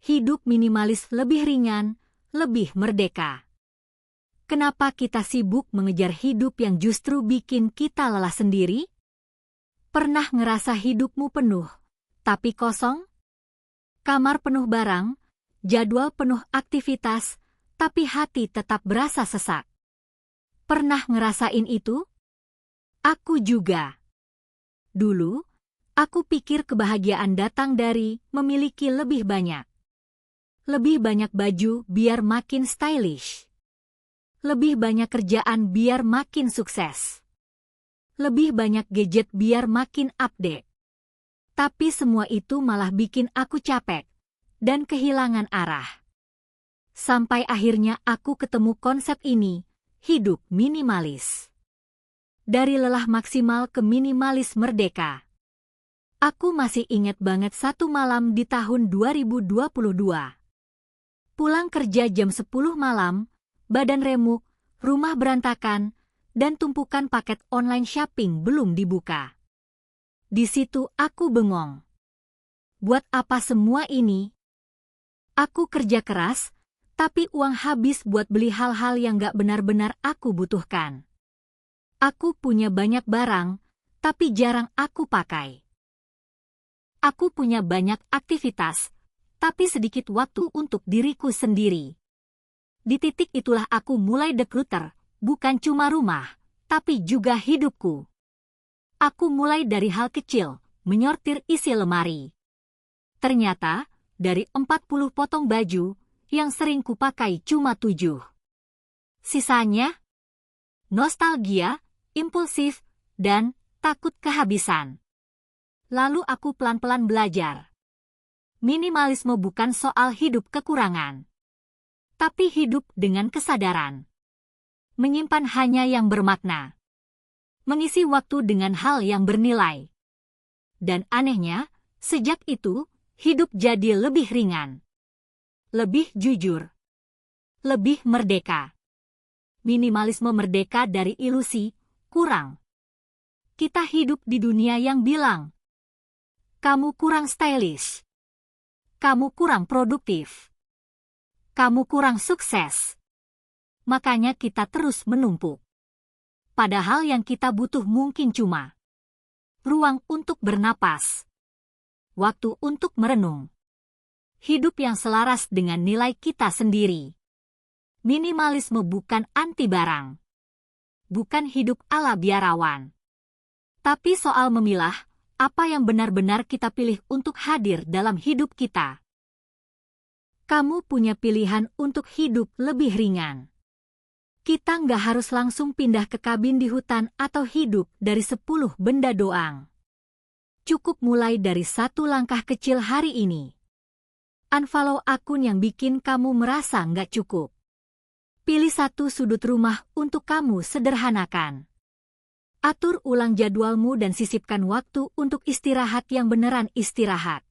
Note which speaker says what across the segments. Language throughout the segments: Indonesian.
Speaker 1: hidup minimalis lebih ringan, lebih merdeka. Kenapa kita sibuk mengejar hidup yang justru bikin kita lelah sendiri? Pernah ngerasa hidupmu penuh, tapi kosong? Kamar penuh barang, jadwal penuh aktivitas, tapi hati tetap berasa sesak. Pernah ngerasain itu? Aku juga. Dulu, aku pikir kebahagiaan datang dari memiliki lebih banyak. Lebih banyak baju biar makin stylish. Lebih banyak kerjaan biar makin sukses. Lebih banyak gadget biar makin update. Tapi semua itu malah bikin aku capek dan kehilangan arah. Sampai akhirnya aku ketemu konsep ini, hidup minimalis. Dari lelah maksimal ke minimalis merdeka. Aku masih ingat banget satu malam di tahun 2022. Pulang kerja jam 10 malam, badan remuk, rumah berantakan, dan tumpukan paket online shopping belum dibuka. Di situ aku bengong. Buat apa semua ini? Aku kerja keras, tapi uang habis buat beli hal-hal yang gak benar-benar aku butuhkan. Aku punya banyak barang, tapi jarang aku pakai. Aku punya banyak aktivitas, tapi sedikit waktu untuk diriku sendiri. Di titik itulah aku mulai declutter, bukan cuma rumah, tapi juga hidupku. Aku mulai dari hal kecil, menyortir isi lemari. Ternyata, dari 40 potong baju, yang sering kupakai cuma 7. Sisanya, nostalgia, impulsif, dan takut kehabisan. Lalu aku pelan-pelan belajar. Minimalisme bukan soal hidup kekurangan. Tapi hidup dengan kesadaran. Menyimpan hanya yang bermakna. Mengisi waktu dengan hal yang bernilai. Dan anehnya, sejak itu, hidup jadi lebih ringan. Lebih jujur. Lebih merdeka. Minimalisme merdeka dari ilusi, kurang. Kita hidup di dunia yang bilang, kamu kurang stylish. Kamu kurang produktif. Kamu kurang sukses. Makanya kita terus menumpuk. Padahal yang kita butuh mungkin cuma ruang untuk bernapas. Waktu untuk merenung. Hidup yang selaras dengan nilai kita sendiri. Minimalisme bukan anti barang. Bukan hidup ala biarawan. Tapi soal memilah, apa yang benar-benar kita pilih untuk hadir dalam hidup kita. Kamu punya pilihan untuk hidup lebih ringan. Kita nggak harus langsung pindah ke kabin di hutan atau hidup dari 10 benda doang. Cukup mulai dari 1 langkah kecil hari ini. Unfollow akun yang bikin kamu merasa nggak cukup. Pilih 1 sudut rumah untuk kamu sederhanakan. Atur ulang jadwalmu dan sisipkan waktu untuk istirahat yang beneran istirahat.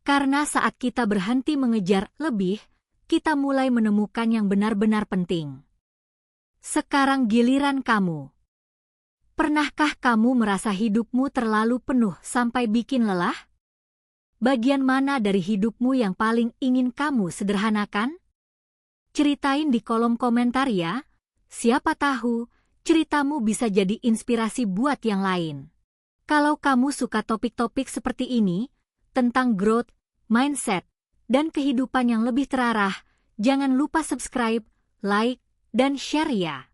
Speaker 1: Karena saat kita berhenti mengejar lebih, kita mulai menemukan yang benar-benar penting. Sekarang giliran kamu. Pernahkah kamu merasa hidupmu terlalu penuh sampai bikin lelah? Bagian mana dari hidupmu yang paling ingin kamu sederhanakan? Ceritain di kolom komentar ya. Siapa tahu, ceritamu bisa jadi inspirasi buat yang lain. Kalau kamu suka topik-topik seperti ini, tentang growth, mindset, dan kehidupan yang lebih terarah, jangan lupa subscribe, like, dan share ya.